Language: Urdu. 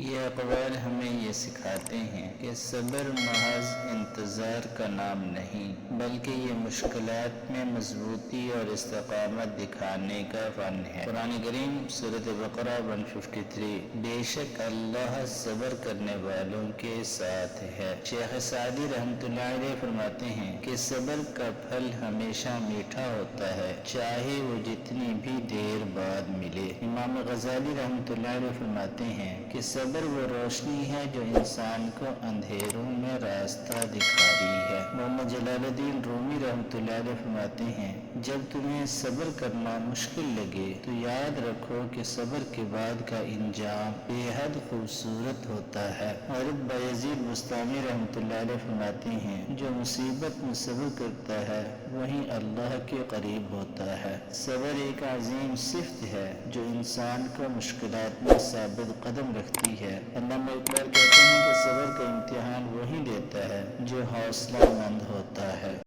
یہ اقوال ہمیں یہ سکھاتے ہیں کہ صبر محض انتظار کا نام نہیں، بلکہ یہ مشکلات میں مضبوطی اور استقامت دکھانے کا فن ہے۔ قرآن کریم سورۃ بقرہ 153 بے شک اللہ صبر کرنے والوں کے ساتھ ہے۔ شیخ سعدی رحمۃ اللہ علیہ فرماتے ہیں کہ صبر کا پھل ہمیشہ میٹھا ہوتا ہے، چاہے وہ جتنی بھی دیر بعد ملے۔ امام غزالی رحمۃ اللہ علیہ فرماتے ہیں کہ صبر وہ روشنی ہے جو انسان کو اندھیروں میں راستہ دکھا رہی ہے۔ محمد جلال الدین رومی رحمۃ اللہ علیہ فرماتے ہیں جب تمہیں صبر کرنا مشکل لگے تو یاد رکھو کہ صبر کے بعد کا انجام بے حد خوبصورت ہوتا ہے۔ حضرت بایزید بستامی رحمۃ اللہ علیہ فرماتے ہیں جو مصیبت میں صبر کرتا ہے وہی اللہ کے قریب ہوتا ہے۔ صبر ایک عظیم صفت ہے جو انسان کو مشکلات میں ثابت قدم رکھتی ہے۔ علامہ اقبال کہتے ہیں کہ صبر کا امتحان وہی لیتا ہے جو حوصلہ مند ہوتا ہے۔